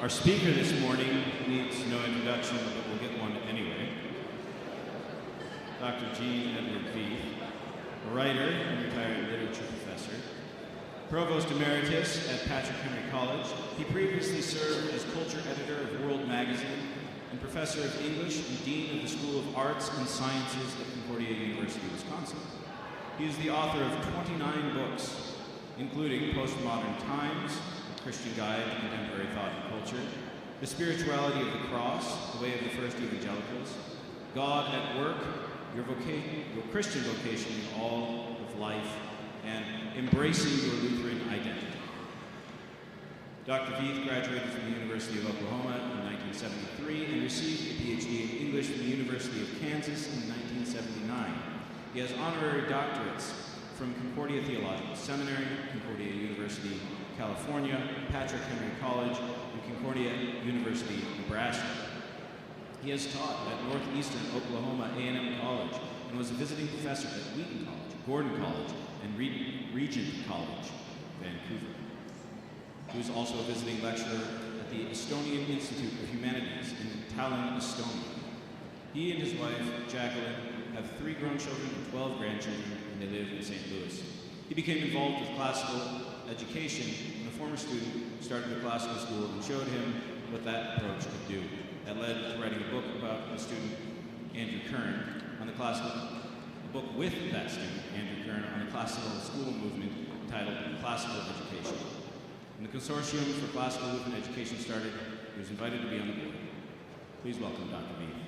Our speaker this morning needs no introduction, but we'll get one anyway. Dr. G. Edward Veith, a writer and retired literature professor, Provost Emeritus at Patrick Henry College. He previously served as culture editor of World Magazine and professor of English and dean of the School of Arts and Sciences at Concordia University, Wisconsin. He is the author of 29 books, including Postmodern Times, A Christian Guide to Contemporary Thought and Culture, The Spirituality of the Cross, The Way of the First Evangelicals, God at Work, Your Christian Vocation in All of Life, and Embracing Your Lutheran Identity. Dr. Veith graduated from the University of Oklahoma in 1973 and received a PhD in English from the University of Kansas in 1979. He has honorary doctorates from Concordia Theological Seminary, Concordia University, California, Patrick Henry College, and Concordia University, Nebraska. He has taught at Northeastern Oklahoma A&M College and was a visiting professor at Wheaton College, Gordon College, and Regent College, Vancouver. He was also a visiting lecturer at the Estonian Institute of Humanities in Tallinn, Estonia. He and his wife, Jacqueline, have 3 grown children and 12 grandchildren, and they live in St. Louis. He became involved with classical education when a former student started a classical school and showed him what that approach could do. That led to writing a book about the student, Andrew Kern, on the classical, a book with that student, Andrew Kern, on the classical school movement entitled Classical Education. When the Consortium for Classical Lutheran Education started, he was invited to be on the board. Please welcome Dr. Veith.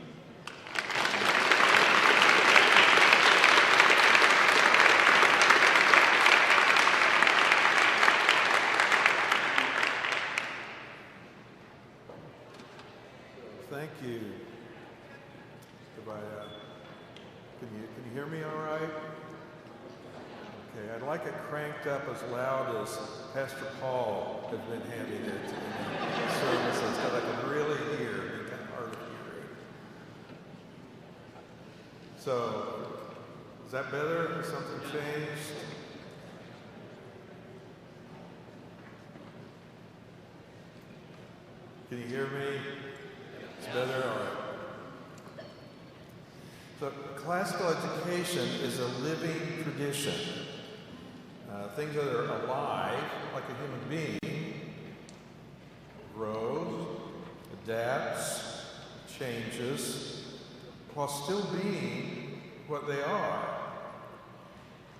Thank you. Can you hear me all right? Okay, I'd like it cranked up as loud as Pastor Paul has been having it in services, because I can really hear. It'd be kind of hard of hearing. So, is that better? Has something changed? Can you hear me? It's better? All right. So classical education is a living tradition. Things that are alive, like a human being, grows, adapts, changes, while still being what they are.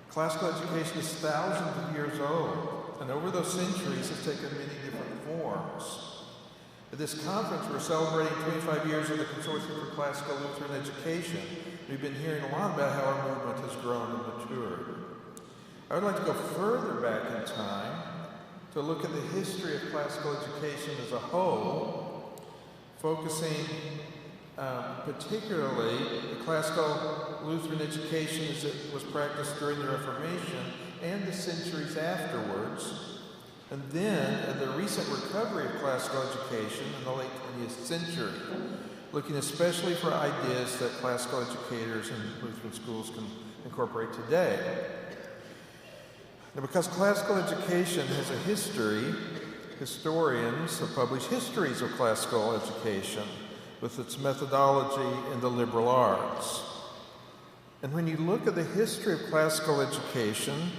Classical education is thousands of years old, and over those centuries has taken many different forms. At this conference, we're celebrating 25 years of the Consortium for Classical Lutheran Education. We've been hearing a lot about how our movement has grown and matured. I would like to go further back in time to look at the history of classical education as a whole, focusing particularly the classical Lutheran education as it was practiced during the Reformation and the centuries afterwards, and then at the recent recovery of classical education in the late 20th century, looking especially for ideas that classical educators in Lutheran schools can incorporate today. Now, because classical education has a history, historians have published histories of classical education with its methodology in the liberal arts. And when you look at the history of classical education,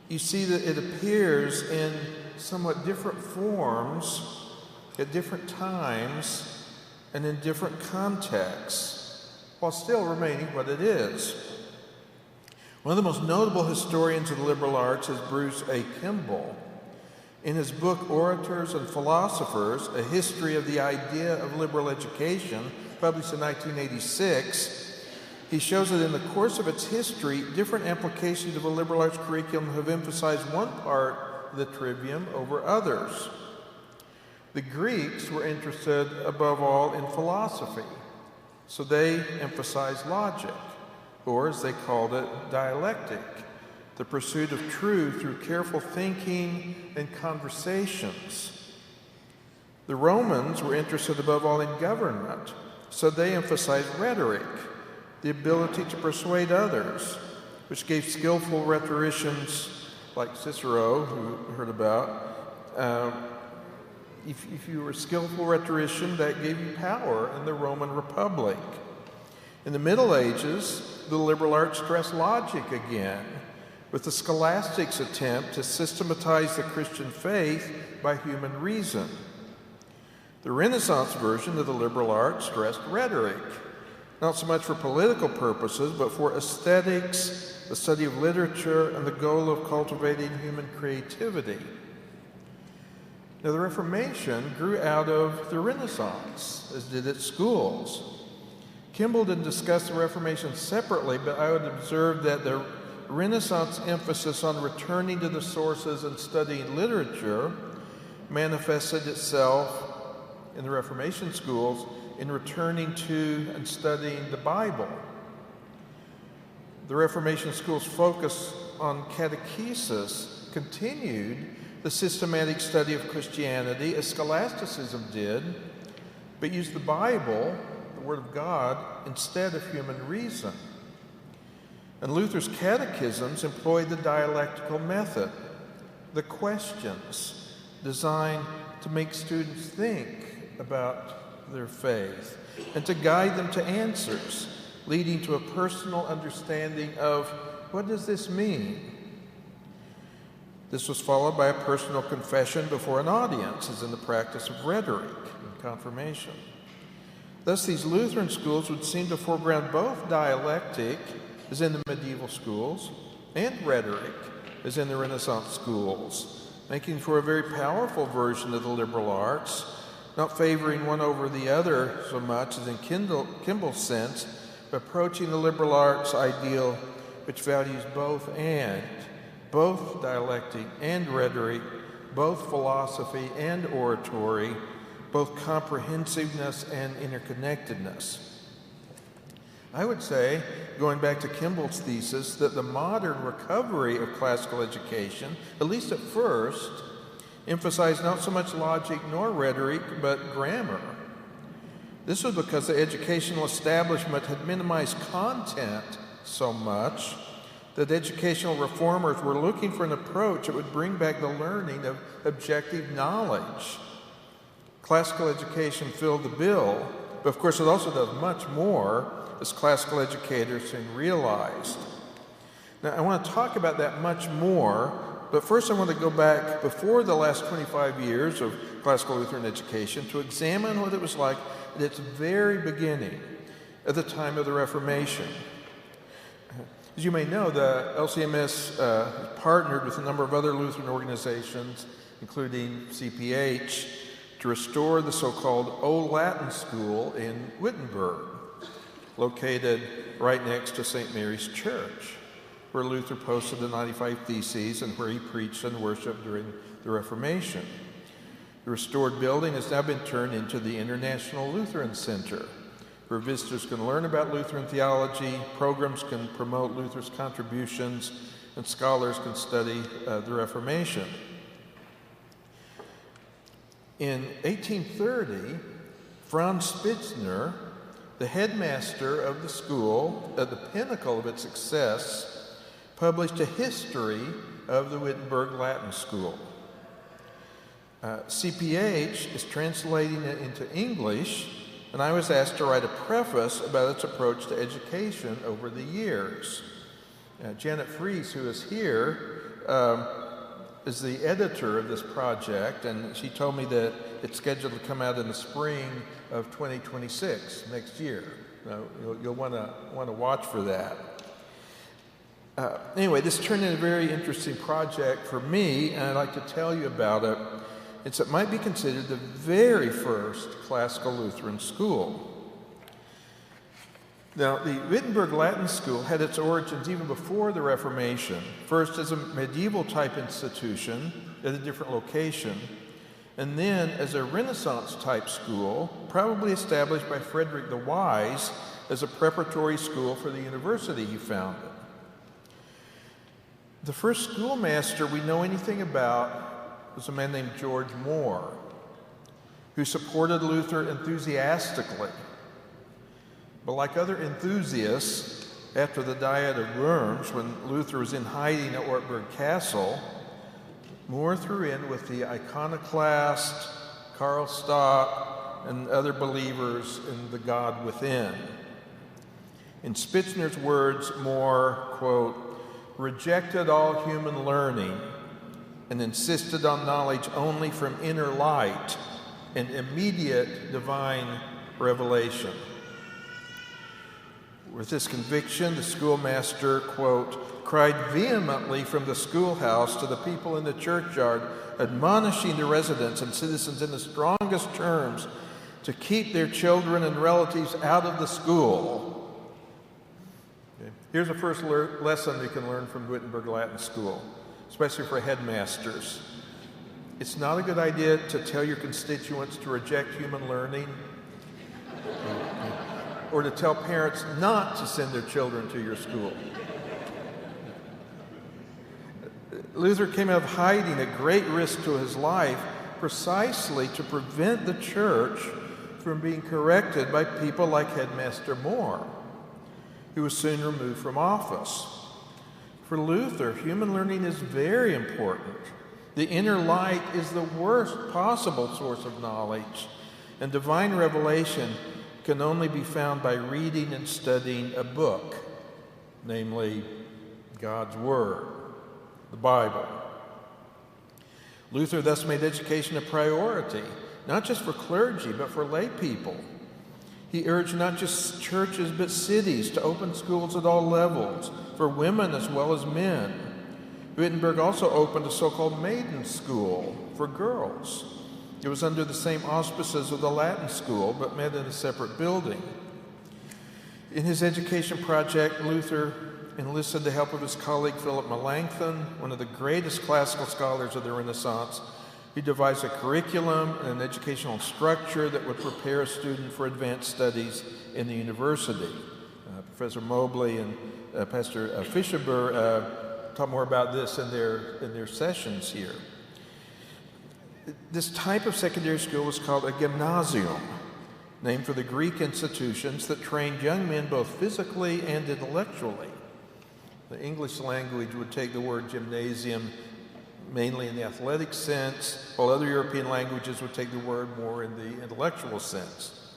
you see that it appears in somewhat different forms at different times and in different contexts, while still remaining what it is. One of the most notable historians of the liberal arts is Bruce A. Kimball. In his book, Orators and Philosophers, A History of the Idea of Liberal Education, published in 1986, he shows that in the course of its history, different applications of a liberal arts curriculum have emphasized one part of the trivium over others. The Greeks were interested above all in philosophy, so they emphasized logic, or as they called it, dialectic, the pursuit of truth through careful thinking and conversations. The Romans were interested above all in government, so they emphasized rhetoric, the ability to persuade others, which gave skillful rhetoricians like Cicero, who we heard about, If you were a skillful rhetorician, that gave you power in the Roman Republic. In the Middle Ages, the liberal arts stressed logic again, with the scholastics' attempt to systematize the Christian faith by human reason. The Renaissance version of the liberal arts stressed rhetoric, not so much for political purposes, but for aesthetics, the study of literature, and the goal of cultivating human creativity. Now, the Reformation grew out of the Renaissance, as did its schools. Kimball didn't discuss the Reformation separately, but I would observe that the Renaissance emphasis on returning to the sources and studying literature manifested itself in the Reformation schools in returning to and studying the Bible. The Reformation schools' focus on catechesis continued the systematic study of Christianity as scholasticism did, but used the Bible, the Word of God, instead of human reason. And Luther's catechisms employed the dialectical method, the questions designed to make students think about their faith and to guide them to answers, leading to a personal understanding of what does this mean? This was followed by a personal confession before an audience, as in the practice of rhetoric and confirmation. Thus, these Lutheran schools would seem to foreground both dialectic, as in the medieval schools, and rhetoric, as in the Renaissance schools, making for a very powerful version of the liberal arts, not favoring one over the other so much as in Kimball's sense, but approaching the liberal arts ideal which values both dialectic and rhetoric, both philosophy and oratory, both comprehensiveness and interconnectedness. I would say, going back to Kimball's thesis, that the modern recovery of classical education, at least at first, emphasized not so much logic nor rhetoric, but grammar. This was because the educational establishment had minimized content so much that educational reformers were looking for an approach that would bring back the learning of objective knowledge. Classical education filled the bill, but of course it also does much more, as classical educators soon realized. Now, I want to talk about that much more, but first I want to go back before the last 25 years of classical Lutheran education to examine what it was like at its very beginning, at the time of the Reformation. As you may know, the LCMS partnered with a number of other Lutheran organizations, including CPH, to restore the so-called Old Latin School in Wittenberg, located right next to St. Mary's Church, where Luther posted the 95 Theses and where he preached and worshiped during the Reformation. The restored building has now been turned into the International Lutheran Center, where visitors can learn about Lutheran theology, programs can promote Luther's contributions, and scholars can study the Reformation. In 1830, Franz Spitzner, the headmaster of the school, at the pinnacle of its success, published a history of the Wittenberg Latin School. CPH is translating it into English, and I was asked to write a preface about its approach to education over the years. Janet Fries, who is here, is the editor of this project, and she told me that it's scheduled to come out in the spring of 2026, next year. You'll want to watch for that. Anyway, this turned into a very interesting project for me, and I'd like to tell you about it. It might be considered the very first classical Lutheran school. Now, the Wittenberg Latin School had its origins even before the Reformation, first as a medieval-type institution at a different location, and then as a Renaissance-type school, probably established by Frederick the Wise as a preparatory school for the university he founded. The first schoolmaster we know anything about was a man named George Moore, who supported Luther enthusiastically. But like other enthusiasts, after the Diet of Worms, when Luther was in hiding at Wartburg Castle, Moore threw in with the iconoclast, Karl Stock, and other believers in the God within. In Spitzner's words, More, quote, rejected all human learning and insisted on knowledge only from inner light and immediate divine revelation. With this conviction, the schoolmaster, quote, cried vehemently from the schoolhouse to the people in the churchyard, admonishing the residents and citizens in the strongest terms to keep their children and relatives out of the school. Okay. Here's the first lesson you can learn from Wittenberg Latin School, especially for headmasters. It's not a good idea to tell your constituents to reject human learning or to tell parents not to send their children to your school. Luther came out of hiding at great risk to his life precisely to prevent the church from being corrected by people like Headmaster Moore, who was soon removed from office. For Luther, human learning is very important. The inner light is the worst possible source of knowledge, and divine revelation can only be found by reading and studying a book, namely God's Word, the Bible. Luther thus made education a priority, not just for clergy, but for lay people. He urged not just churches, but cities to open schools at all levels, for women as well as men. Wittenberg also opened a so-called maiden school for girls. It was under the same auspices of the Latin school, but met in a separate building. In his education project, Luther enlisted the help of his colleague Philip Melanchthon, one of the greatest classical scholars of the Renaissance. He devised a curriculum and an educational structure that would prepare a student for advanced studies in the university. Professor Mobley and Pastor Fischerber talk more about this in their sessions here. This type of secondary school was called a gymnasium, named for the Greek institutions that trained young men both physically and intellectually. The English language would take the word gymnasium mainly in the athletic sense, while other European languages would take the word more in the intellectual sense.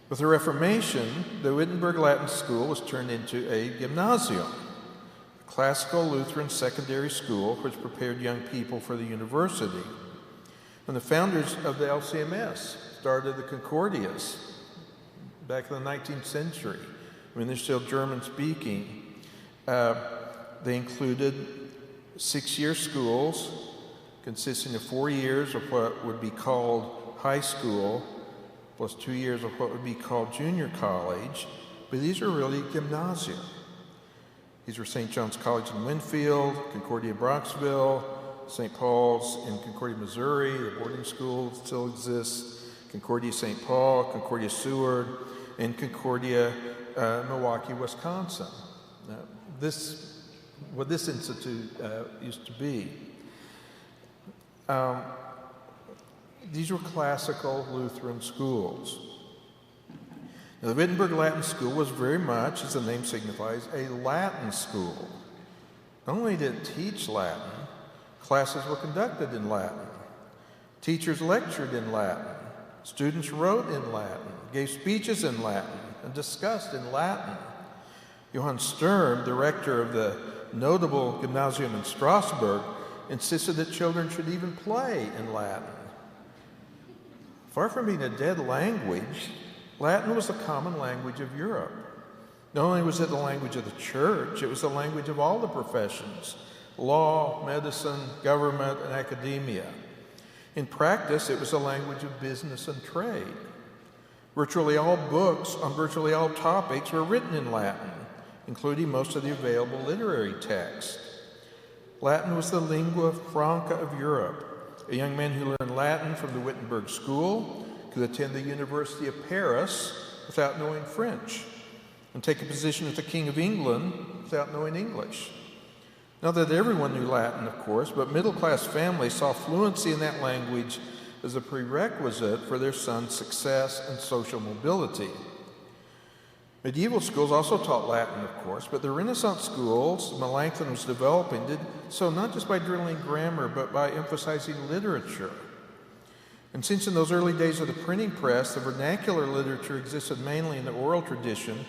With the Reformation, the Wittenberg Latin School was turned into a gymnasium, a classical Lutheran secondary school which prepared young people for the university. And the founders of the LCMS started the Concordias back in the 19th century. I mean, they're still German-speaking. They included 6-year schools consisting of 4 years of what would be called high school, plus 2 years of what would be called junior college. But these are really gymnasia. These were St. John's College in Winfield, Concordia Brocksville, St. Paul's in Concordia, Missouri, the boarding school still exists, Concordia St. Paul, Concordia Seward, and Concordia Milwaukee, Wisconsin. What this institute used to be. These were classical Lutheran schools. Now, the Wittenberg Latin School was very much, as the name signifies, a Latin school. Not only did it teach Latin, classes were conducted in Latin. Teachers lectured in Latin. Students wrote in Latin, gave speeches in Latin, and discussed in Latin. Johann Sturm, the rector of the notable gymnasium in Strasbourg, insisted that children should even play in Latin. Far from being a dead language, Latin was the common language of Europe. Not only was it the language of the church, it was the language of all the professions: law, medicine, government, and academia. In practice, it was the language of business and trade. Virtually all books on virtually all topics were written in Latin, including most of the available literary texts. Latin was the lingua franca of Europe. A young man who learned Latin from the Wittenberg School could attend the University of Paris without knowing French, and take a position with the King of England without knowing English. Not that everyone knew Latin, of course, but middle-class families saw fluency in that language as a prerequisite for their son's success and social mobility. Medieval schools also taught Latin, of course, but the Renaissance schools Melanchthon was developing did so not just by drilling grammar, but by emphasizing literature. And since in those early days of the printing press, the vernacular literature existed mainly in the oral tradition,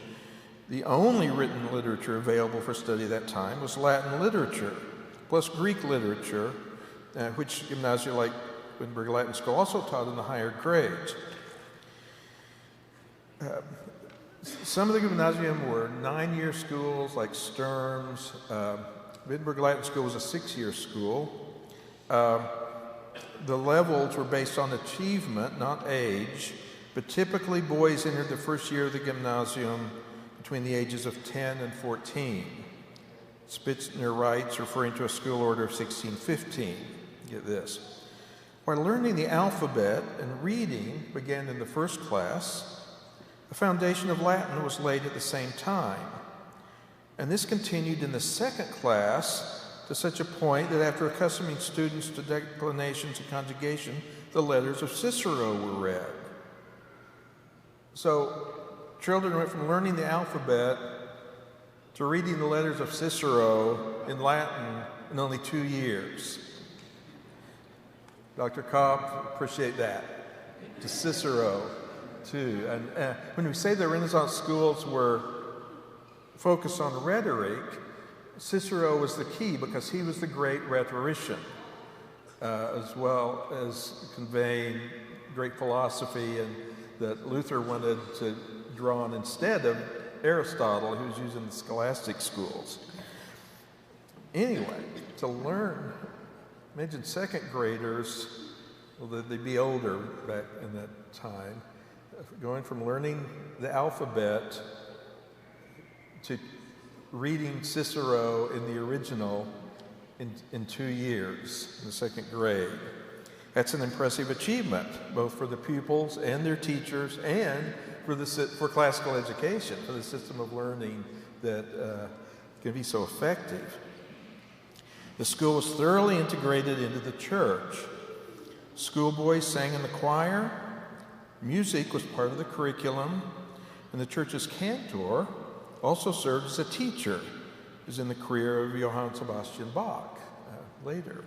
the only written literature available for study at that time was Latin literature, plus Greek literature, which gymnasia like Wittenberg Latin School also taught in the higher grades. Some of the gymnasium were 9-year schools like Sturm's. Wittenberg Latin School was a 6-year school. The levels were based on achievement, not age, but typically boys entered the first year of the gymnasium between the ages of 10 and 14. Spitzner writes, referring to a school order of 1615. Get this. While learning the alphabet and reading began in the first class, the foundation of Latin was laid at the same time. And this continued in the second class to such a point that after accustoming students to declinations and conjugation, the letters of Cicero were read. So children went from learning the alphabet to reading the letters of Cicero in Latin in only 2 years. Dr. Kopp, appreciate that. To Cicero, too. And when we say the Renaissance schools were focused on rhetoric, Cicero was the key because he was the great rhetorician, as well as conveying great philosophy and that Luther wanted to draw on instead of Aristotle, who was using the scholastic schools. Anyway, to learn, imagine second graders, well, they'd be older back in that time, going from learning the alphabet to reading Cicero in the original in 2 years, in the second grade. That's an impressive achievement, both for the pupils and their teachers, and for classical education, for the system of learning that can be so effective. The school was thoroughly integrated into the church. Schoolboys sang in the choir, music was part of the curriculum, and the church's cantor also served as a teacher, as in the career of Johann Sebastian Bach later.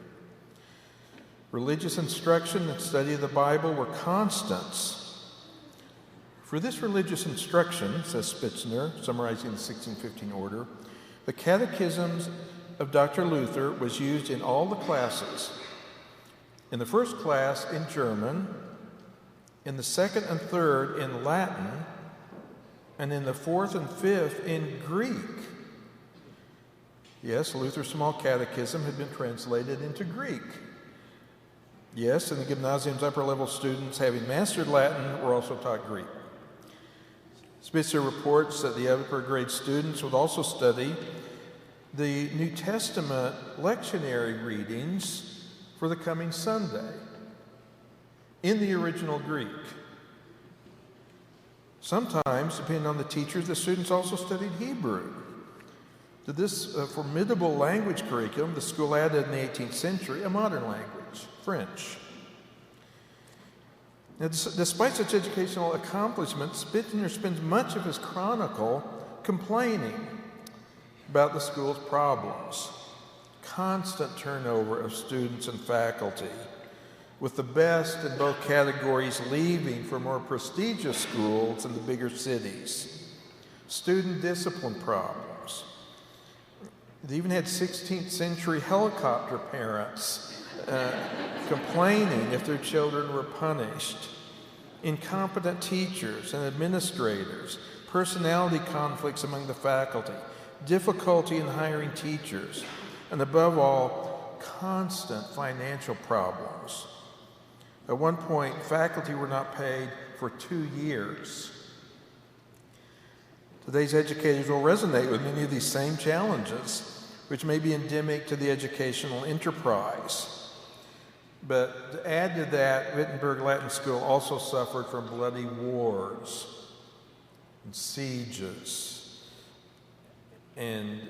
Religious instruction and study of the Bible were constants. For this religious instruction, says Spitzner, summarizing the 1615 order, the catechisms of Dr. Luther was used in all the classes. In the first class in German, in the second and third in Latin, and in the fourth and fifth in Greek. Yes, Luther's small catechism had been translated into Greek. Yes, and the gymnasium's upper-level students, having mastered Latin, were also taught Greek. Spitzer reports that the upper grade students would also study the New Testament lectionary readings for the coming Sunday in the original Greek. Sometimes, depending on the teachers, the students also studied Hebrew. To this formidable language curriculum, the school added in the 18th century a modern language, French. Now, despite such educational accomplishments, Spitzner spends much of his chronicle complaining about the school's problems. Constant turnover of students and faculty, with the best in both categories leaving for more prestigious schools in the bigger cities. Student discipline problems. They even had 16th century helicopter parents complaining if their children were punished. Incompetent teachers and administrators, personality conflicts among the faculty, difficulty in hiring teachers, and above all, constant financial problems. At one point, faculty were not paid for 2 years. Today's educators will resonate with many of these same challenges, which may be endemic to the educational enterprise. But to add to that, Wittenberg Latin School also suffered from bloody wars and sieges, and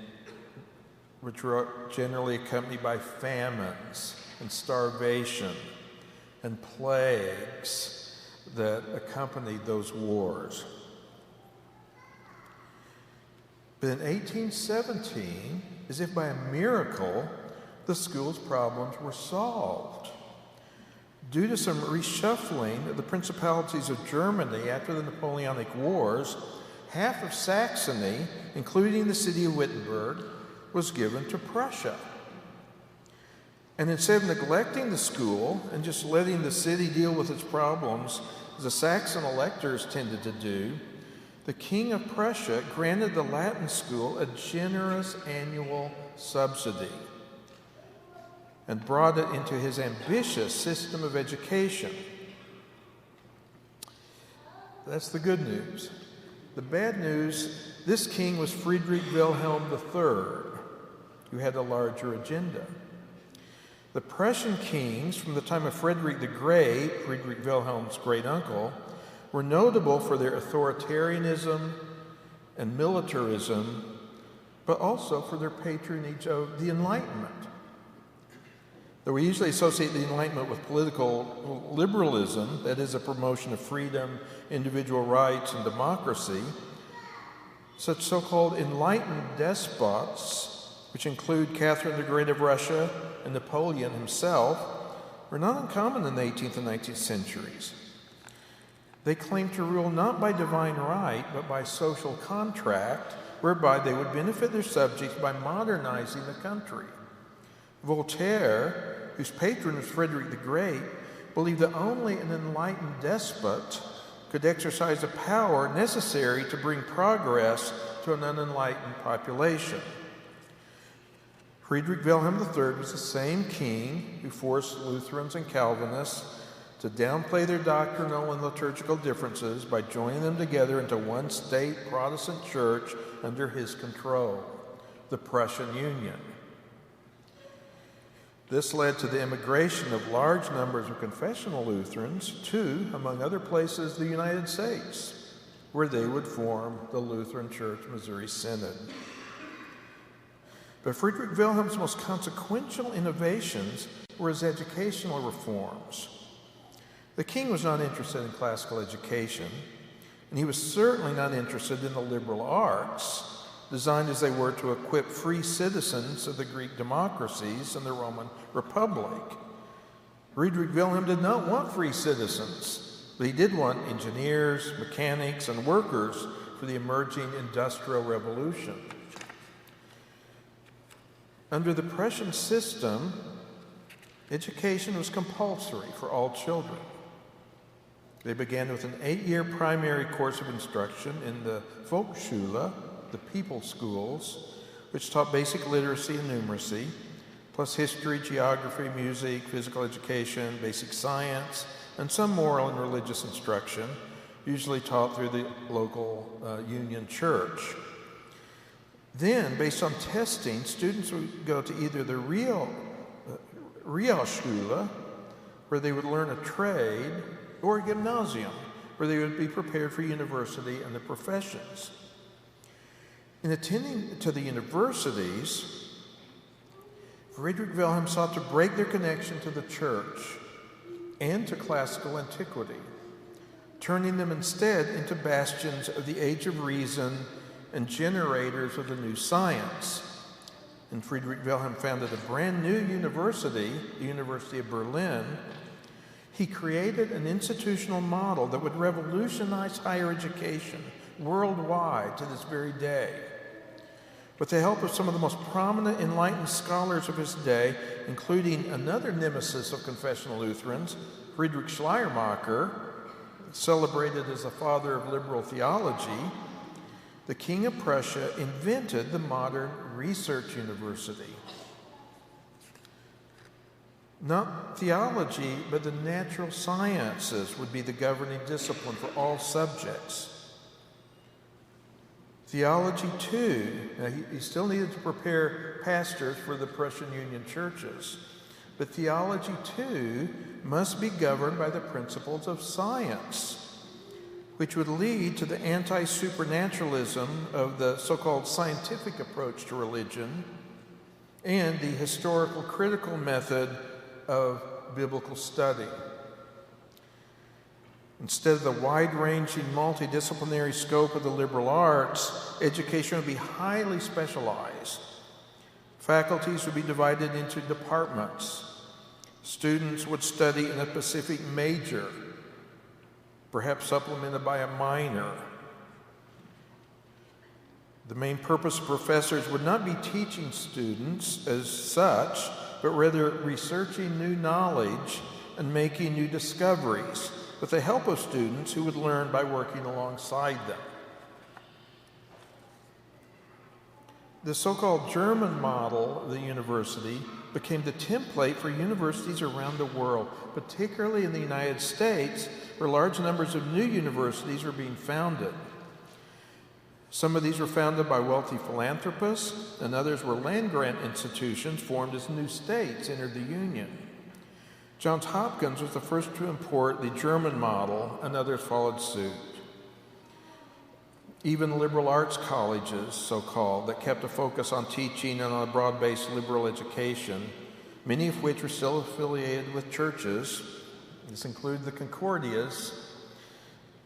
which were generally accompanied by famines and starvation and plagues that accompanied those wars. But in 1817, as if by a miracle, the school's problems were solved. Due to some reshuffling of the principalities of Germany after the Napoleonic Wars, half of Saxony, including the city of Wittenberg, was given to Prussia. And instead of neglecting the school and just letting the city deal with its problems, as the Saxon electors tended to do, the King of Prussia granted the Latin school a generous annual subsidy and brought it into his ambitious system of education. That's the good news. The bad news, this king was Friedrich Wilhelm III, who had a larger agenda. The Prussian kings from the time of Frederick the Great, Friedrich Wilhelm's great uncle, were notable for their authoritarianism and militarism, but also for their patronage of the Enlightenment. Though we usually associate the Enlightenment with political liberalism, that is, a promotion of freedom, individual rights, and democracy, such so-called enlightened despots, which include Catherine the Great of Russia and Napoleon himself, were not uncommon in the 18th and 19th centuries. They claimed to rule not by divine right, but by social contract, whereby they would benefit their subjects by modernizing the country. Voltaire, whose patron was Frederick the Great, believed that only an enlightened despot could exercise the power necessary to bring progress to an unenlightened population. Friedrich Wilhelm III was the same king who forced Lutherans and Calvinists to downplay their doctrinal and liturgical differences by joining them together into one state Protestant church under his control, the Prussian Union. This led to the immigration of large numbers of confessional Lutherans to, among other places, the United States, where they would form the Lutheran Church Missouri Synod. But Friedrich Wilhelm's most consequential innovations were his educational reforms. The king was not interested in classical education, and he was certainly not interested in the liberal arts, designed as they were to equip free citizens of the Greek democracies and the Roman Republic. Friedrich Wilhelm did not want free citizens, but he did want engineers, mechanics, and workers for the emerging Industrial Revolution. Under the Prussian system, education was compulsory for all children. They began with an 8-year primary course of instruction in the Volksschule, the people schools, which taught basic literacy and numeracy, plus history, geography, music, physical education, basic science, and some moral and religious instruction, usually taught through the local union church. Then, based on testing, students would go to either the Realschule, where they would learn a trade, or a gymnasium, where they would be prepared for university and the professions. In attending to the universities, Friedrich Wilhelm sought to break their connection to the church and to classical antiquity, turning them instead into bastions of the Age of Reason and generators of the new science. And Friedrich Wilhelm founded a brand new university, the University of Berlin. He created an institutional model that would revolutionize higher education worldwide to this very day. With the help of some of the most prominent enlightened scholars of his day, including another nemesis of confessional Lutherans, Friedrich Schleiermacher, celebrated as the father of liberal theology, the King of Prussia invented the modern research university. Not theology, but the natural sciences would be the governing discipline for all subjects. Theology, too, now he still needed to prepare pastors for the Prussian Union churches, but theology, too, must be governed by the principles of science, which would lead to the anti-supernaturalism of the so-called scientific approach to religion and the historical critical method of biblical study. Instead of the wide-ranging multidisciplinary scope of the liberal arts, education would be highly specialized. Faculties would be divided into departments. Students would study in a specific major, perhaps supplemented by a minor. The main purpose of professors would not be teaching students as such, but rather researching new knowledge and making new discoveries with the help of students who would learn by working alongside them. The so-called German model of the university became the template for universities around the world, particularly in the United States, where large numbers of new universities were being founded. Some of these were founded by wealthy philanthropists, and others were land-grant institutions formed as new states entered the Union. Johns Hopkins was the first to import the German model, and others followed suit. Even liberal arts colleges, so-called, that kept a focus on teaching and on a broad-based liberal education, many of which were still affiliated with churches, this included the Concordias,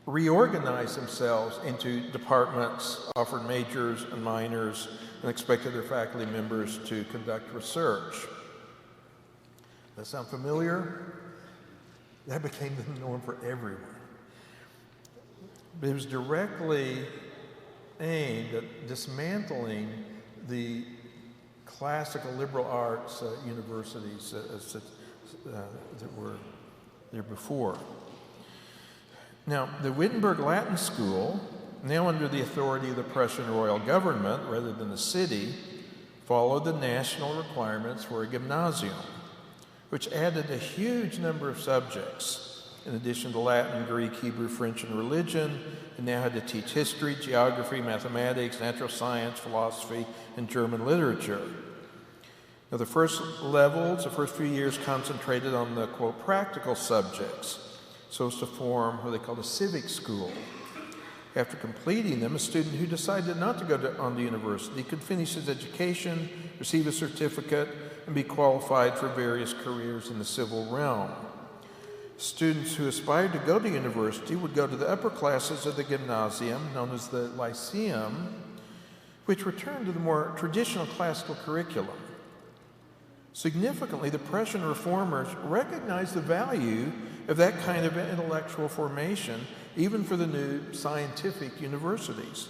reorganized themselves into departments, offered majors and minors, and expected their faculty members to conduct research. That sound familiar? That became the norm for everyone. But it was directly aimed at dismantling the classical liberal arts universities that were there before. Now, the Wittenberg Latin School, now under the authority of the Prussian royal government rather than the city, followed the national requirements for a gymnasium, which added a huge number of subjects. In addition to Latin, Greek, Hebrew, French, and religion, it now had to teach history, geography, mathematics, natural science, philosophy, and German literature. Now, the first levels, the first few years concentrated on the, quote, practical subjects, so as to form what they called a civic school. After completing them, a student who decided not to go on to university could finish his education, receive a certificate, and be qualified for various careers in the civil realm. Students who aspired to go to university would go to the upper classes of the gymnasium, known as the Lyceum, which returned to the more traditional classical curriculum. Significantly, the Prussian reformers recognized the value of that kind of intellectual formation, even for the new scientific universities.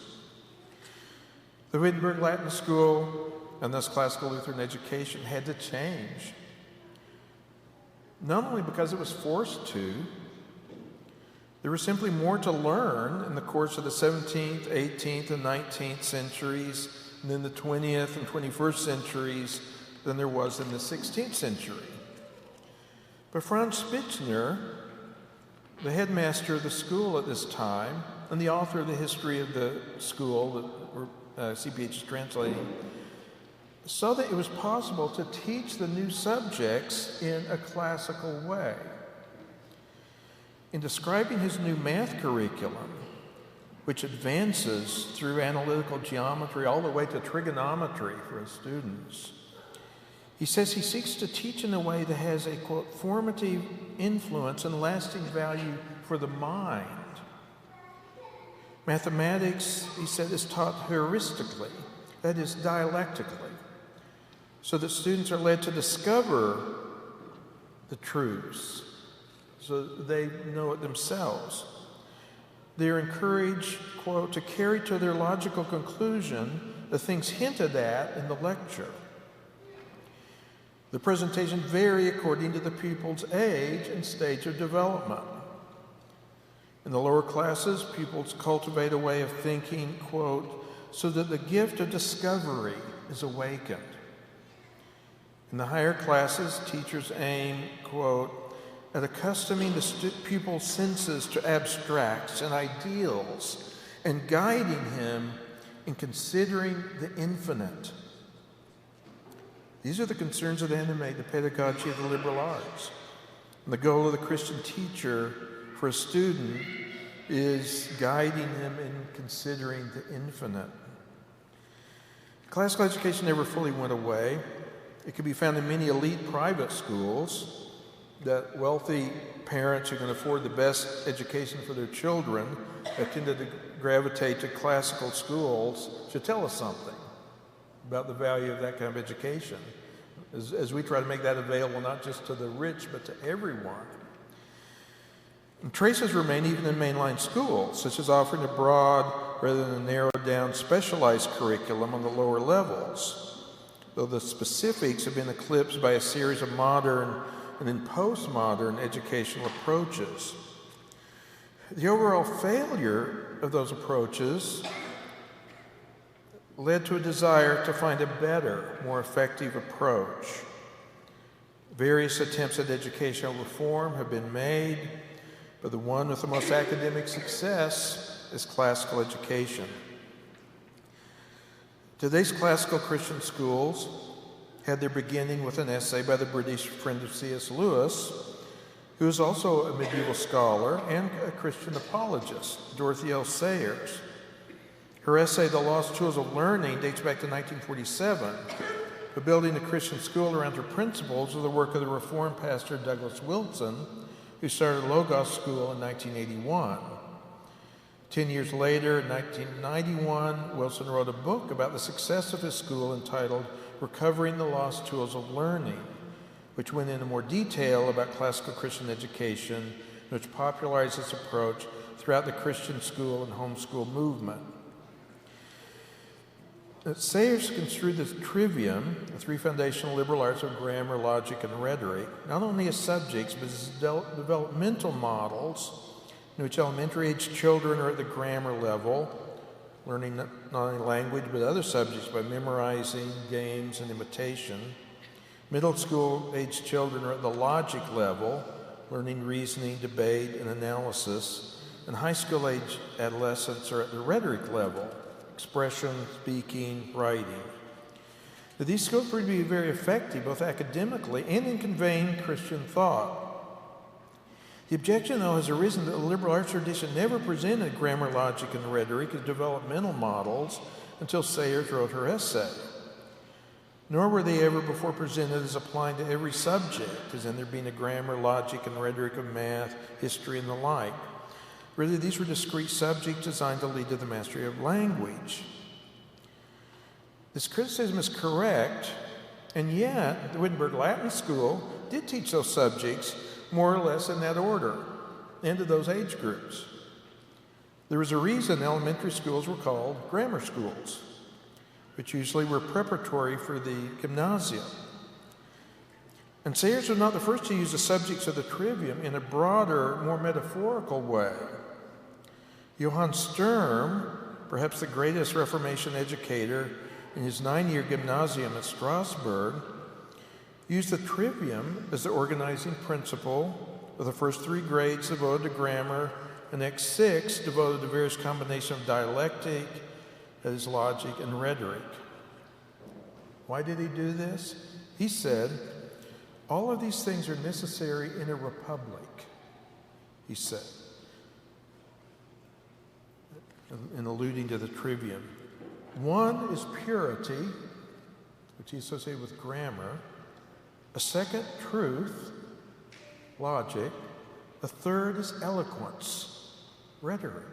The Wittenberg Latin School, and thus classical Lutheran education, had to change. Not only because it was forced to, there was simply more to learn in the course of the 17th, 18th, and 19th centuries, and then the 20th and 21st centuries, than there was in the 16th century. But Franz Spitzner, the headmaster of the school at this time, and the author of the history of the school that CPH is translating, saw that it was possible to teach the new subjects in a classical way. In describing his new math curriculum, which advances through analytical geometry all the way to trigonometry for his students, he says he seeks to teach in a way that has a, quote, formative influence and lasting value for the mind. Mathematics, he said, is taught heuristically, that is, dialectically, so that students are led to discover the truths, so that they know it themselves. They are encouraged, quote, to carry to their logical conclusion the things hinted at in the lecture. The presentations vary according to the pupil's age and stage of development. In the lower classes, pupils cultivate a way of thinking, quote, so that the gift of discovery is awakened. In the higher classes, teachers aim, quote, at accustoming the pupil's senses to abstracts and ideals and guiding him in considering the infinite. These are the concerns that animate the pedagogy of the liberal arts. And the goal of the Christian teacher for a student is guiding him in considering the infinite. Classical education never fully went away. It can be found in many elite private schools that wealthy parents who can afford the best education for their children that tended to gravitate to classical schools should tell us something about the value of that kind of education. as we try to make that available not just to the rich, but to everyone. And traces remain even in mainline schools, such as offering a broad rather than a narrowed down specialized curriculum on the lower levels, though the specifics have been eclipsed by a series of modern and then postmodern educational approaches. The overall failure of those approaches led to a desire to find a better, more effective approach. Various attempts at educational reform have been made, but the one with the most academic success is classical education. Today's classical Christian schools had their beginning with an essay by the British friend of C.S. Lewis, who is also a medieval scholar and a Christian apologist, Dorothy L. Sayers. Her essay, The Lost Tools of Learning, dates back to 1947, but building a Christian school around her principles are the work of the Reformed pastor Douglas Wilson, who started Logos School in 1981. 10 years later, in 1991, Wilson wrote a book about the success of his school entitled Recovering the Lost Tools of Learning, which went into more detail about classical Christian education, which popularized this approach throughout the Christian school and homeschool movement. Sayers construed the trivium, the three foundational liberal arts of grammar, logic, and rhetoric, not only as subjects, but as developmental models in which elementary-age children are at the grammar level, learning not only language but other subjects by memorizing, games, and imitation. Middle school-age children are at the logic level, learning reasoning, debate, and analysis. And high school-age adolescents are at the rhetoric level, expression, speaking, writing. Now, these skills prove to be very effective both academically and in conveying Christian thought. The objection, though, has arisen that the liberal arts tradition never presented grammar, logic, and rhetoric as developmental models until Sayers wrote her essay. Nor were they ever before presented as applying to every subject, as in there being a grammar, logic, and rhetoric of math, history, and the like. Rather, these were discrete subjects designed to lead to the mastery of language. This criticism is correct, and yet the Wittenberg Latin School did teach those subjects more or less in that order, and to those age groups. There was a reason elementary schools were called grammar schools, which usually were preparatory for the gymnasium. And Sayers was not the first to use the subjects of the trivium in a broader, more metaphorical way. Johann Sturm, perhaps the greatest Reformation educator in his 9-year gymnasium at Strasbourg, used the trivium as the organizing principle, with the first 3 grades devoted to grammar, the next 6 devoted to various combinations of dialectic, that is, logic, and rhetoric. Why did he do this? He said, all of these things are necessary in a republic, he said, in alluding to the trivium. One is purity, which he associated with grammar. A second, truth, logic. A third is eloquence, rhetoric.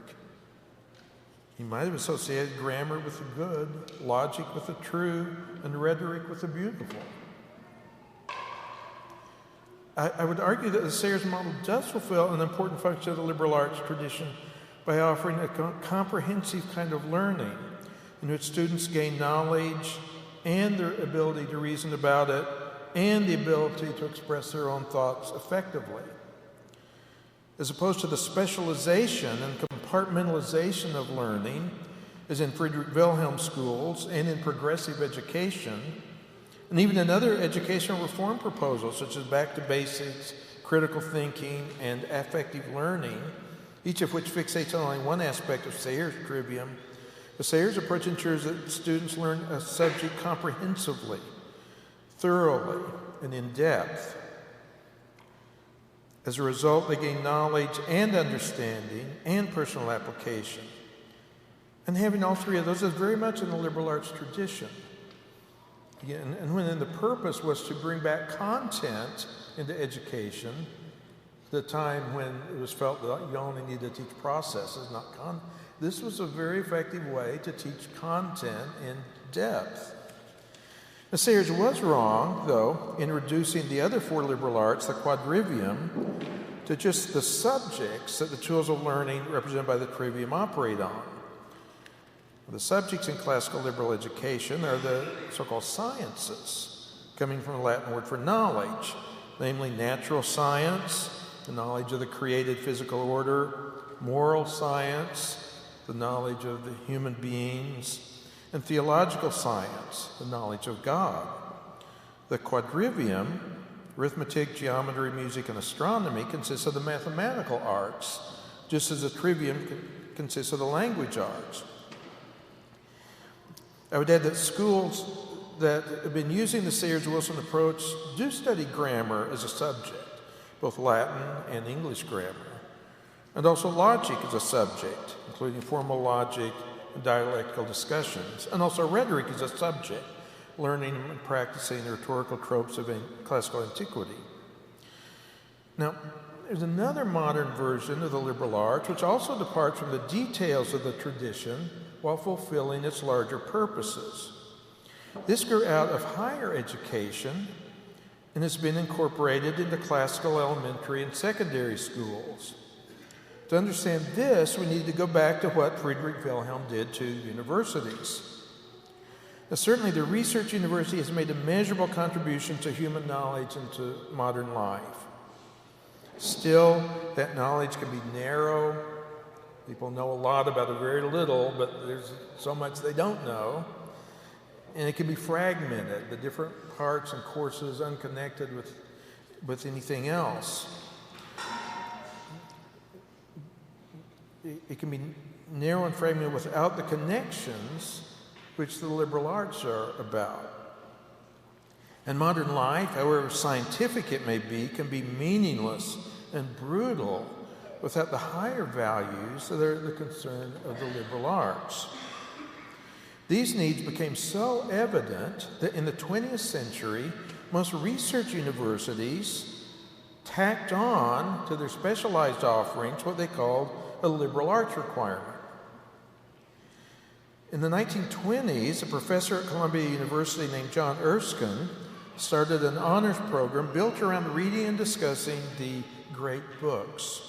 He might have associated grammar with the good, logic with the true, and rhetoric with the beautiful. I would argue that the Sayers model does fulfill an important function of the liberal arts tradition by offering a comprehensive kind of learning in which students gain knowledge and their ability to reason about it and the ability to express their own thoughts effectively. As opposed to the specialization and compartmentalization of learning, as in Friedrich Wilhelm schools and in progressive education, and even in other educational reform proposals such as Back to Basics, critical thinking, and affective learning, each of which fixates on only one aspect of Sayers' trivium, the Sayers approach ensures that students learn a subject comprehensively, thoroughly, and in depth. As a result, they gain knowledge and understanding and personal application. And having all 3 of those is very much in the liberal arts tradition. And when the purpose was to bring back content into education, the time when it was felt that you only need to teach processes, not content, this was a very effective way to teach content in depth. The Sayers was wrong, though, in reducing the other 4 liberal arts, the quadrivium, to just the subjects that the tools of learning represented by the trivium operate on. The subjects in classical liberal education are the so-called sciences, coming from the Latin word for knowledge, namely natural science, the knowledge of the created physical order, moral science, the knowledge of the human beings, and theological science, the knowledge of God. The quadrivium, arithmetic, geometry, music, and astronomy, consists of the mathematical arts, just as the trivium consists of the language arts. I would add that schools that have been using the Sayers-Wilson approach do study grammar as a subject, both Latin and English grammar, and also logic as a subject, including formal logic and dialectical discussions, and also rhetoric as a subject, learning and practicing the rhetorical tropes of classical antiquity. Now, there's another modern version of the liberal arts which also departs from the details of the tradition while fulfilling its larger purposes. This grew out of higher education and has been incorporated into classical elementary and secondary schools. To understand this, we need to go back to what Friedrich Wilhelm did to universities. Now, certainly, the research university has made a measurable contribution to human knowledge and to modern life. Still, that knowledge can be narrow. People know a lot about a very little, but there's so much they don't know. And it can be fragmented, the different parts and courses unconnected with anything else. It can be narrow and fragmented without the connections which the liberal arts are about. And modern life, however scientific it may be, can be meaningless and brutal without the higher values that are the concern of the liberal arts. These needs became so evident that in the 20th century, most research universities tacked on to their specialized offerings what they called a liberal arts requirement. In the 1920s, a professor at Columbia University named John Erskine started an honors program built around reading and discussing the great books.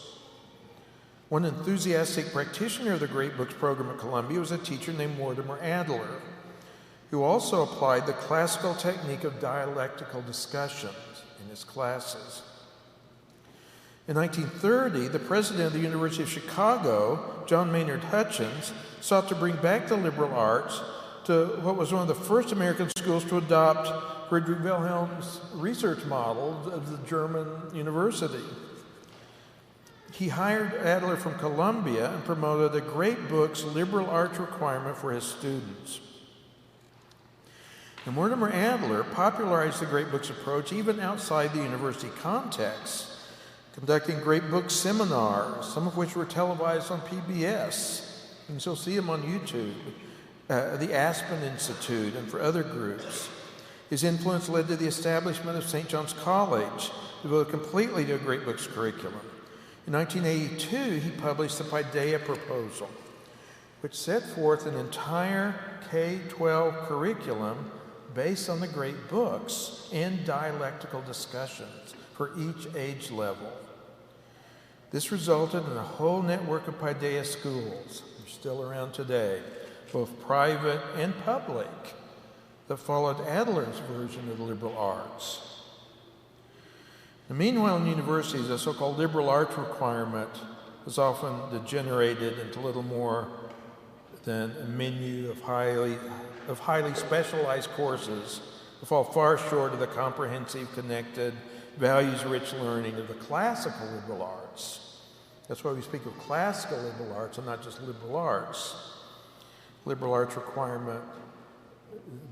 One enthusiastic practitioner of the Great Books program at Columbia was a teacher named Mortimer Adler, who also applied the classical technique of dialectical discussions in his classes. In 1930, the president of the University of Chicago, John Maynard Hutchins, sought to bring back the liberal arts to what was one of the first American schools to adopt Friedrich Wilhelm's research model of the German university. He hired Adler from Columbia and promoted a Great Books liberal arts requirement for his students. And Mortimer Adler popularized the Great Books approach even outside the university context, conducting Great Books seminars, some of which were televised on PBS. And you'll see them on YouTube, the Aspen Institute, and for other groups. His influence led to the establishment of St. John's College, devoted completely to a Great Books curriculum. In 1982, he published the Paideia Proposal, which set forth an entire K-12 curriculum based on the great books and dialectical discussions for each age level. This resulted in a whole network of Paideia schools, they're still around today, both private and public, that followed Adler's version of the liberal arts. Now, meanwhile, in universities, a so-called liberal arts requirement has often degenerated into little more than a menu of highly specialized courses that fall far short of the comprehensive, connected, values-rich learning of the classical liberal arts. That's why we speak of classical liberal arts and not just liberal arts. Liberal arts requirement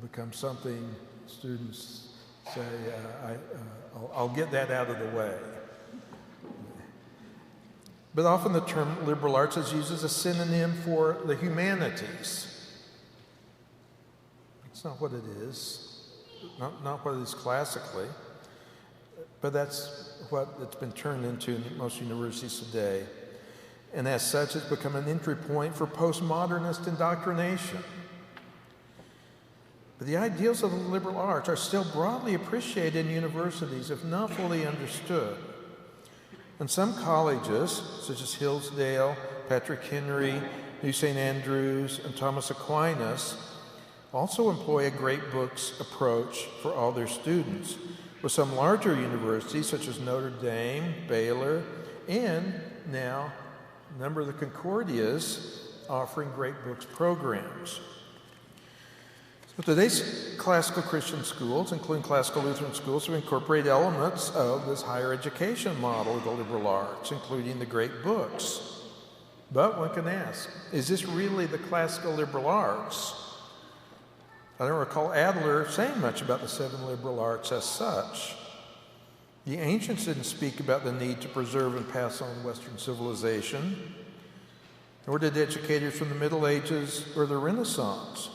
becomes something students say, I'll get that out of the way. But often the term liberal arts is used as a synonym for the humanities. It's not what it is, not what it is classically, but that's what it's been turned into in most universities today. And as such, it's become an entry point for postmodernist indoctrination. But the ideals of the liberal arts are still broadly appreciated in universities, if not fully understood. And some colleges, such as Hillsdale, Patrick Henry, New St. Andrews, and Thomas Aquinas, also employ a great books approach for all their students, with some larger universities such as Notre Dame, Baylor, and now a number of the Concordias offering great books programs. So today's classical Christian schools, including classical Lutheran schools, have incorporated elements of this higher education model of the liberal arts, including the great books. But one can ask, is this really the classical liberal arts? I don't recall Adler saying much about the 7 liberal arts as such. The ancients didn't speak about the need to preserve and pass on Western civilization, nor did educators from the Middle Ages or the Renaissance,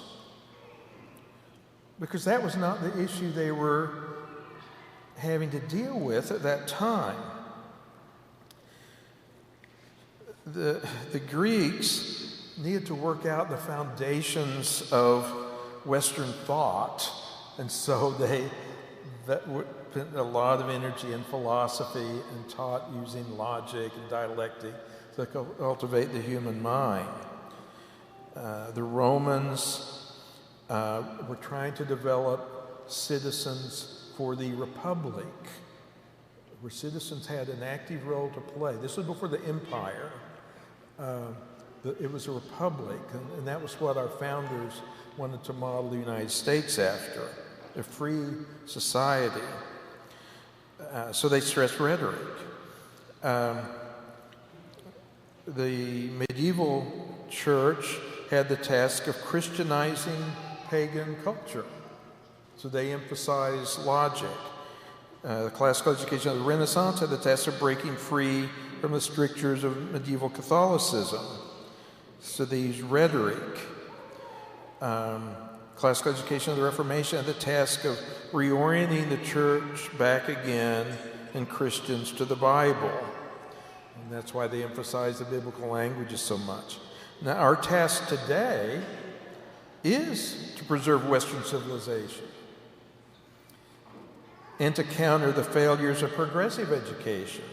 because that was not the issue they were having to deal with at that time. The Greeks needed to work out the foundations of Western thought, and so they put a lot of energy in philosophy and taught using logic and dialectic to cultivate the human mind. The Romans were trying to develop citizens for the Republic, where citizens had an active role to play. This was before the empire. It was a republic, and that was what our founders wanted to model the United States after, a free society. So they stressed rhetoric. The medieval church had the task of Christianizing pagan culture, so they emphasized logic. The classical education of the Renaissance had the task of breaking free from the strictures of medieval Catholicism, so they used rhetoric. Classical education of the Reformation had the task of reorienting the church back again and Christians to the Bible. And that's why they emphasize the biblical languages so much. Now, our task today is to preserve Western civilization and to counter the failures of progressive education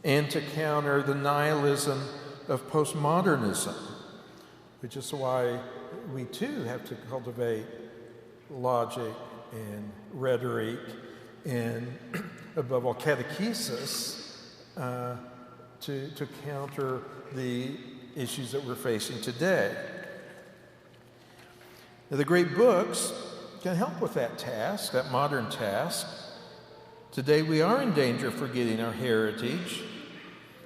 and to counter the nihilism of postmodernism, which is why we too have to cultivate logic and rhetoric and, above all, catechesis to counter the issues that we're facing today. Now, the great books can help with that task, that modern task. Today we are in danger of forgetting our heritage,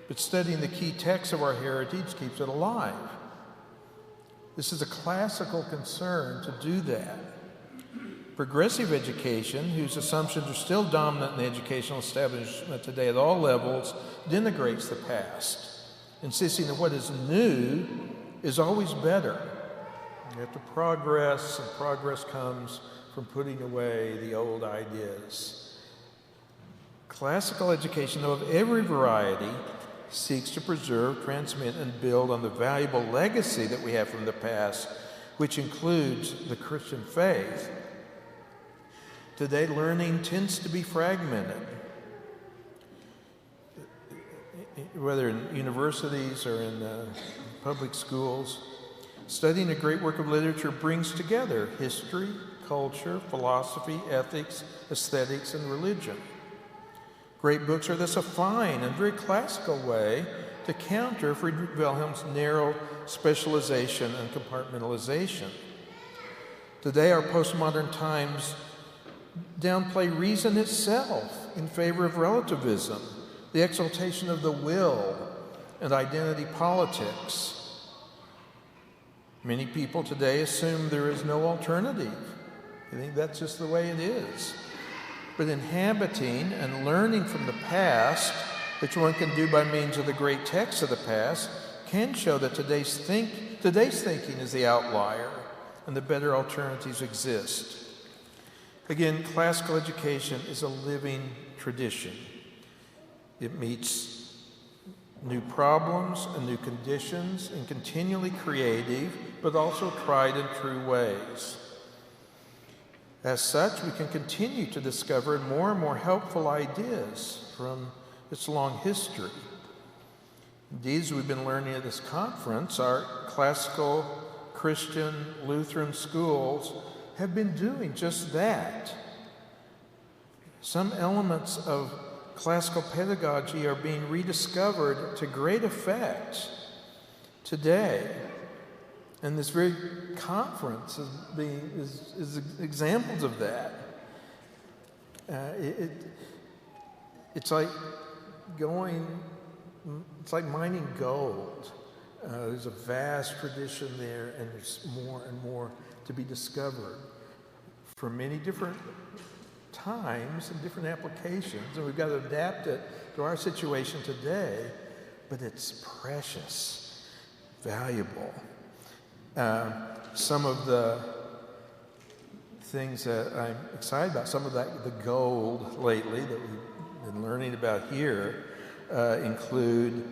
but studying the key texts of our heritage keeps it alive. This is a classical concern to do that. Progressive education, whose assumptions are still dominant in the educational establishment today at all levels, denigrates the past, insisting that what is new is always better. You have to progress, and progress comes from putting away the old ideas. Classical education, though of every variety, seeks to preserve, transmit, and build on the valuable legacy that we have from the past, which includes the Christian faith. Today, learning tends to be fragmented. Whether in universities or in public schools, studying a great work of literature brings together history, culture, philosophy, ethics, aesthetics, and religion. Great books are thus a fine and very classical way to counter Friedrich Wilhelm's narrow specialization and compartmentalization. Today, our postmodern times downplay reason itself in favor of relativism, the exaltation of the will, and identity politics. Many people today assume there is no alternative. I think that's just the way it is. But inhabiting and learning from the past, which one can do by means of the great texts of the past, can show that today's thinking is the outlier and the better alternatives exist. Again, classical education is a living tradition. It meets new problems and new conditions in continually creative, but also tried and true ways. As such, we can continue to discover more and more helpful ideas from its long history. Indeed, as we've been learning at this conference, our classical Christian Lutheran schools have been doing just that. Some elements of classical pedagogy are being rediscovered to great effect today. And this very conference is examples of that. It's like mining gold. There's a vast tradition there, and there's more and more to be discovered for many different times and different applications, and we've got to adapt it to our situation today, but it's precious, valuable. Some of the things that I'm excited about, some of the gold lately that we've been learning about here include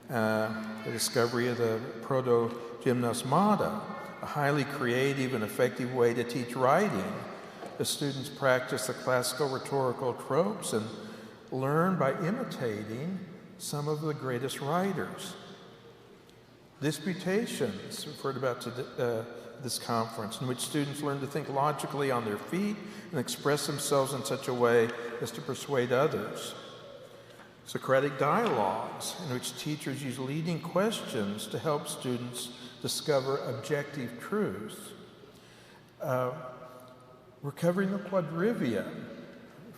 the discovery of the proto-gymnosmata, a highly creative and effective way to teach writing. The students practice the classical rhetorical tropes and learn by imitating some of the greatest writers. Disputations, we've heard about this conference, in which students learn to think logically on their feet and express themselves in such a way as to persuade others. Socratic dialogues, in which teachers use leading questions to help students discover objective truth. We're covering the quadrivium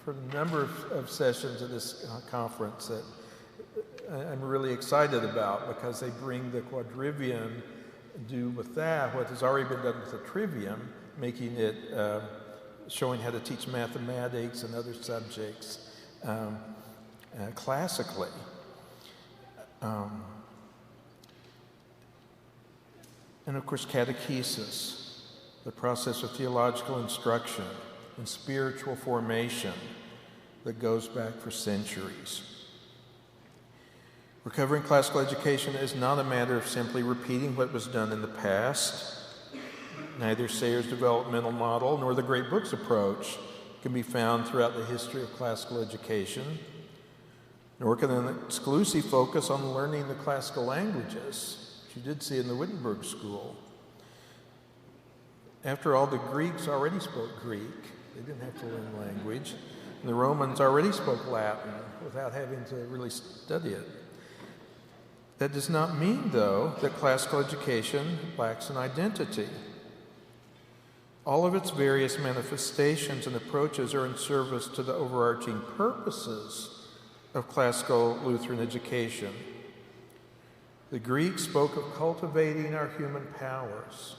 for a number of sessions at this conference that I'm really excited about, because they bring the quadrivium and do with that what has already been done with the trivium, making it, showing how to teach mathematics and other subjects classically. And of course, catechesis, the process of theological instruction and spiritual formation that goes back for centuries. Recovering classical education is not a matter of simply repeating what was done in the past. Neither Sayre's developmental model nor the great books approach can be found throughout the history of classical education, nor can an exclusive focus on learning the classical languages, which you did see in the Wittenberg School. After all, the Greeks already spoke Greek. They didn't have to learn language. And the Romans already spoke Latin without having to really study it. That does not mean, though, that classical education lacks an identity. All of its various manifestations and approaches are in service to the overarching purposes of classical Lutheran education. The Greeks spoke of cultivating our human powers.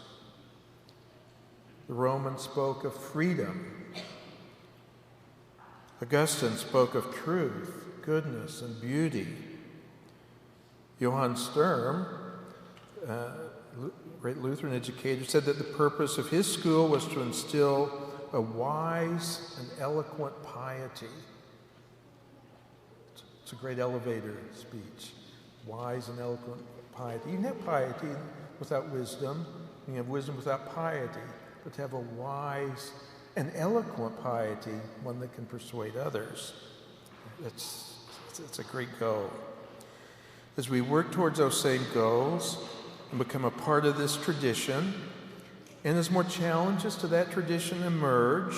The Romans spoke of freedom. Augustine spoke of truth, goodness, and beauty. Johann Sturm, great Lutheran educator, said that the purpose of his school was to instill a wise and eloquent piety. It's a great elevator speech. Wise and eloquent piety. You can have piety without wisdom. You can have wisdom without piety. But to have a wise and eloquent piety, one that can persuade others, it's a great goal. As we work towards those same goals and become a part of this tradition, and as more challenges to that tradition emerge,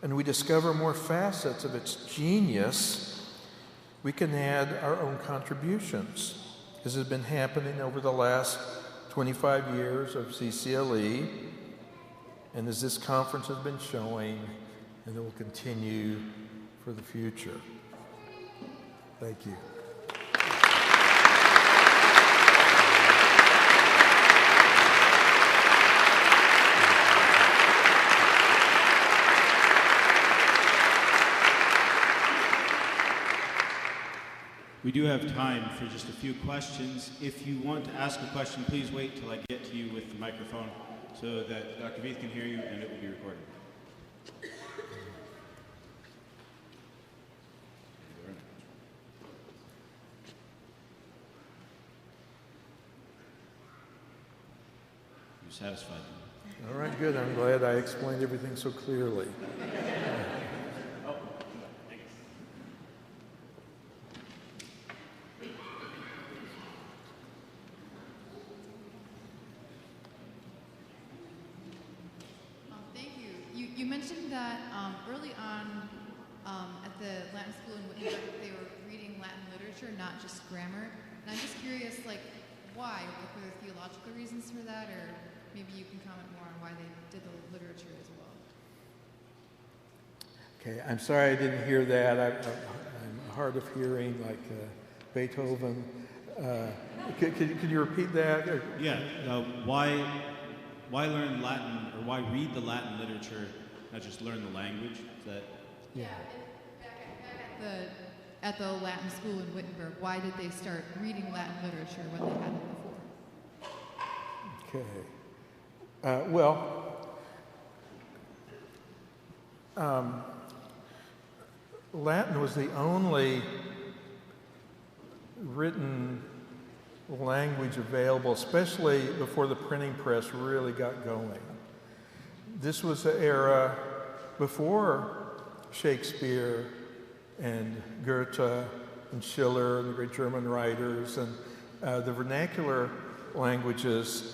and we discover more facets of its genius, we can add our own contributions, as has been happening over the last 25 years of CCLE, and as this conference has been showing, and it will continue for the future. Thank you. We do have time for just a few questions. If you want to ask a question, please wait till I get to you with the microphone so that Dr. Veith can hear you and it will be recorded. You satisfied? All right, good. I'm glad I explained everything so clearly. Thank you. You mentioned that early on at the Latin school in Wittenberg, they were reading Latin literature, not just grammar. And I'm just curious, like, why? Like, were there theological reasons for that, or maybe you can comment more on why they did the literature as well? Okay, I'm sorry I didn't hear that. I'm hard of hearing, like Beethoven. Could you repeat that? Yeah. Why learn Latin, or why read the Latin literature, not just learn the language? Is that? Yeah. Back at the Latin school in Wittenberg, why did they start reading Latin literature when they hadn't before? Okay. Latin was the only written language available, especially before the printing press really got going. This was the era before Shakespeare and Goethe and Schiller and the great German writers, and the vernacular languages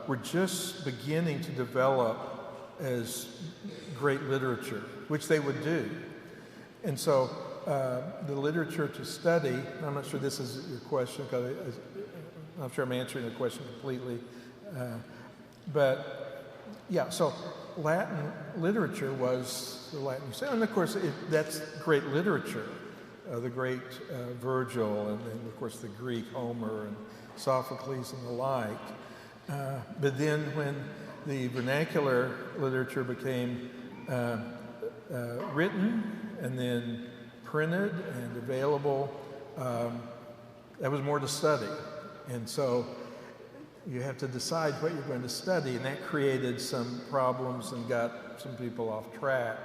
were just beginning to develop as great literature, which they would do. And so the literature to study, I'm not sure this is your question, because I'm not sure I'm answering the question completely, but yeah, so Latin literature was the Latin you say, and of course that's great literature, the great Virgil, and then of course the Greek Homer and Sophocles and the like. But then when the vernacular literature became written and then printed and available, that was more to study. And so you have to decide what you're going to study, and that created some problems and got some people off track.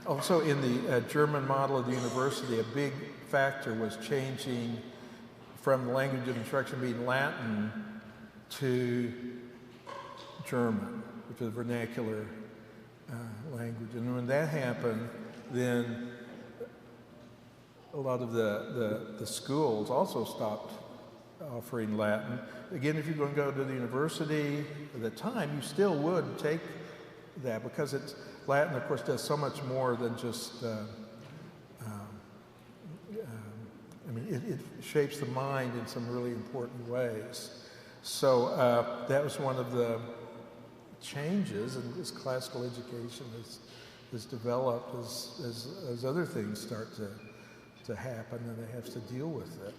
Also in the German model of the university, a big factor was changing from the language of instruction being Latin to German, which is a vernacular language. And when that happened, then a lot of the schools also stopped offering Latin. Again, if you're going to go to the university at the time, you still would take that, because it's Latin, of course, does so much more than just, it shapes the mind in some really important ways. So that was one of the changes, and this classical education is developed as other things start to happen, and they have to deal with it.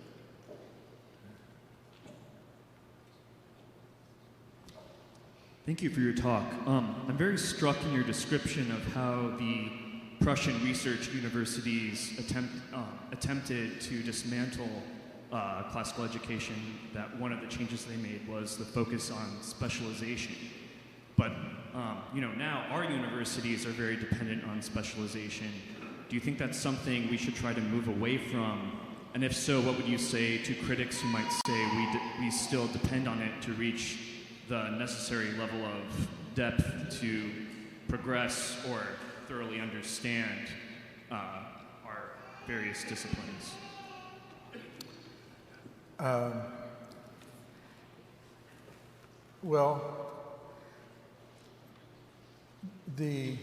Thank you for your talk. I'm very struck in your description of how the Prussian research universities attempted to dismantle classical education, that one of the changes they made was the focus on specialization. But now our universities are very dependent on specialization. Do you think that's something we should try to move away from? And if so, what would you say to critics who might say we still depend on it to reach the necessary level of depth to progress or thoroughly understand our various disciplines? The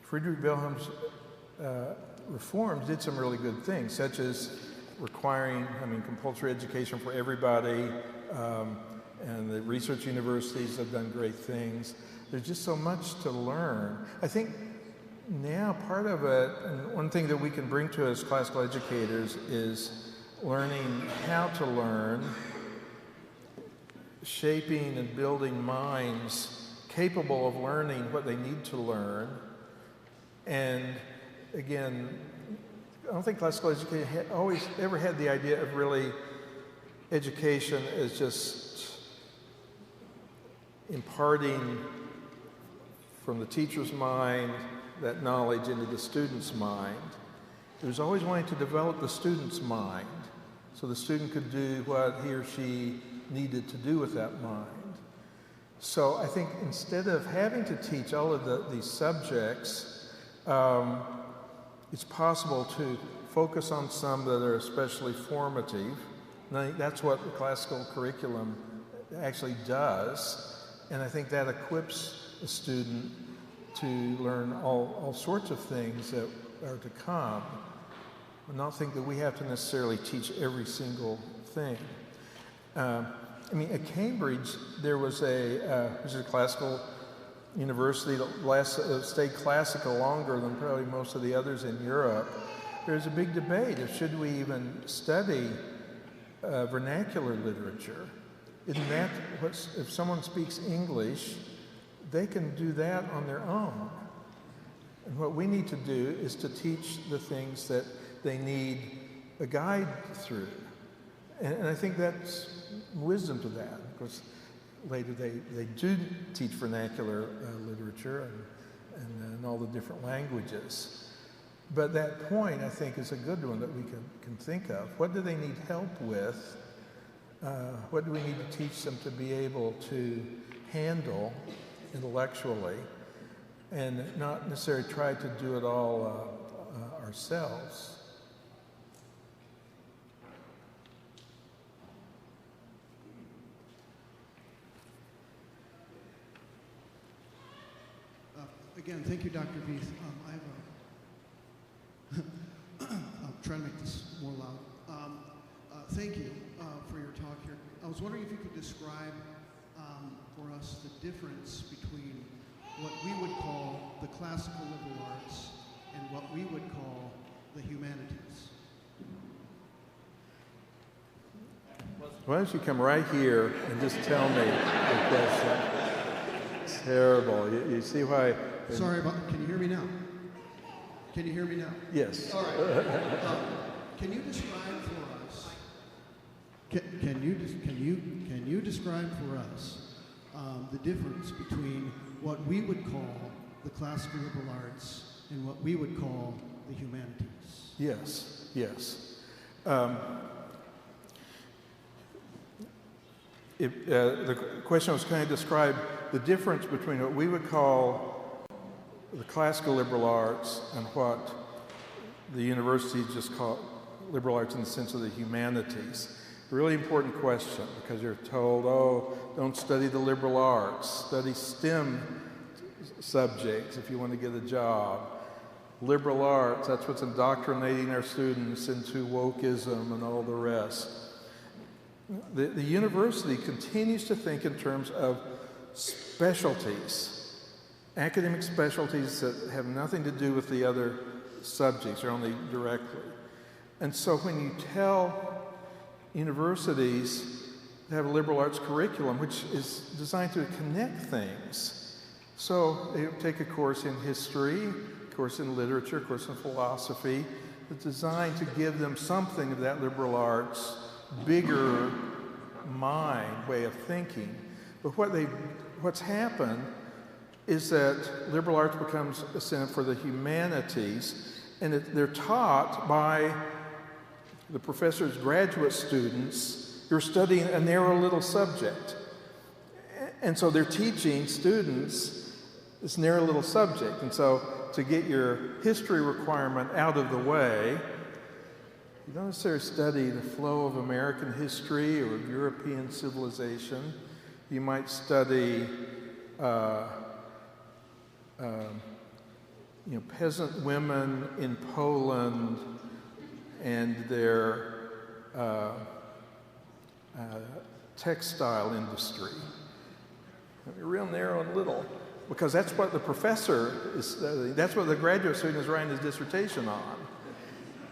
Friedrich Wilhelm's reforms did some really good things, such as requiring, compulsory education for everybody, and the research universities have done great things. There's just so much to learn. I think now part of it, and one thing that we can bring to as classical educators, is learning how to learn, shaping and building minds capable of learning what they need to learn. And again, I don't think classical education ever had the idea of really education as just imparting from the teacher's mind that knowledge into the student's mind. It was always wanting to develop the student's mind so the student could do what he or she needed to do with that mind. So I think instead of having to teach all of these subjects, it's possible to focus on some that are especially formative. And I think that's what the classical curriculum actually does. And I think that equips a student to learn all sorts of things that are to come. I don't think that we have to necessarily teach every single thing. I mean, at Cambridge, there was which is a classical university that stayed classical longer than probably most of the others in Europe. There's a big debate of should we even study vernacular literature. Isn't that if someone speaks English, they can do that on their own. And what we need to do is to teach the things that they need a guide through. And I think that's wisdom to that, because later they do teach vernacular literature and all the different languages. But that point, I think, is a good one that we can think of. What do they need help with? What do we need to teach them to be able to handle intellectually, and not necessarily try to do it all ourselves? Again, thank you, Dr. Veith. I'll try to make this more loud. Thank you for your talk here. I was wondering if you could describe for us the difference between what we would call the classical liberal arts and what we would call the humanities. Why don't you come right here and just tell me the question? It's terrible. You see why? Sorry about. Can you hear me now? Can you hear me now? Yes. All right. Can you describe for us? Can you describe for us the difference between what we would call the classical liberal arts and what we would call the humanities? Yes. Yes. The question was, can I describe the difference between what we would call the classical liberal arts and what the universities just call liberal arts in the sense of the humanities? A really important question, because you're told, oh, don't study the liberal arts, study STEM subjects if you want to get a job. Liberal arts, that's what's indoctrinating our students into wokeism and all the rest. The university continues to think in terms of specialties, academic specialties that have nothing to do with the other subjects, or only directly. And so when you tell universities to have a liberal arts curriculum, which is designed to connect things, so they take a course in history, a course in literature, a course in philosophy, that's designed to give them something of that liberal arts bigger mind way of thinking. But what's happened is that liberal arts becomes a center for the humanities, and they're taught by the professor's graduate students who are studying a narrow little subject. And so they're teaching students this narrow little subject. And so to get your history requirement out of the way, you don't necessarily study the flow of American history or European civilization. You might study peasant women in Poland and their textile industry. Real narrow and little, because that's what the professor is studying. That's what the graduate student is writing his dissertation on.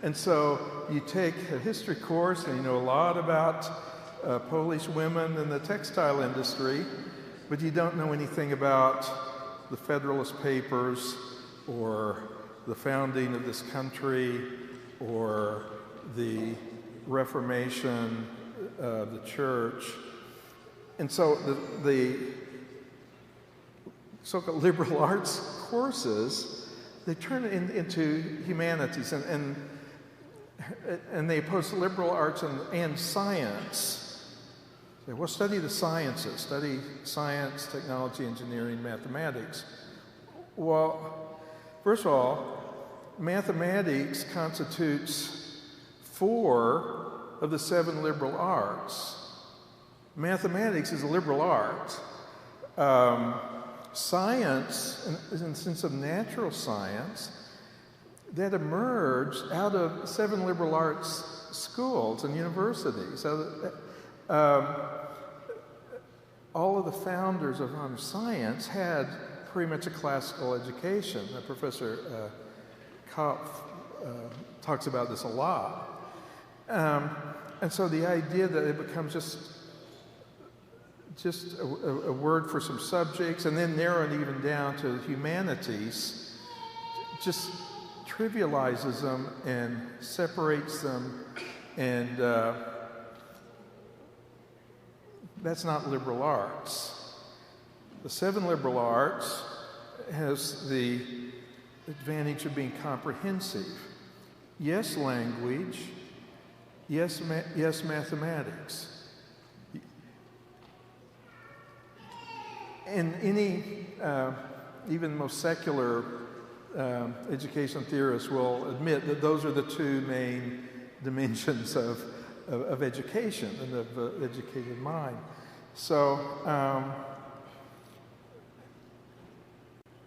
And so you take a history course and you know a lot about Polish women in the textile industry, but you don't know anything about the Federalist Papers or the founding of this country or the Reformation of the church. And so the so-called liberal arts courses, they turn into humanities. And And they oppose liberal arts and science. Say, well, study the sciences. Study science, technology, engineering, mathematics. Well, first of all, mathematics constitutes 4 of the 7 liberal arts. Mathematics is a liberal art. Science, in the sense of natural science, that emerged out of 7 liberal arts schools and universities. So, all of the founders of science had pretty much a classical education. Professor Kopf talks about this a lot. And so the idea that it becomes just a word for some subjects and then narrowed even down to humanities just trivializes them and separates them, and that's not liberal arts. The 7 liberal arts has the advantage of being comprehensive. Yes, language. Yes, mathematics. And any, even the most secular education theorists will admit that those are the 2 main dimensions of education and of educated mind. So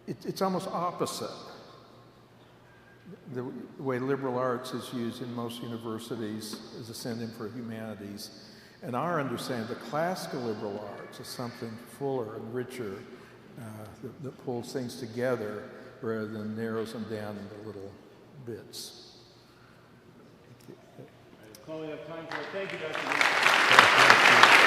it's almost opposite. The way liberal arts is used in most universities is a synonym for humanities. And our understanding of the classical liberal arts is something fuller and richer that pulls things together rather than narrows them down into little bits. That's all we have time for. Thank you, Dr. Lee.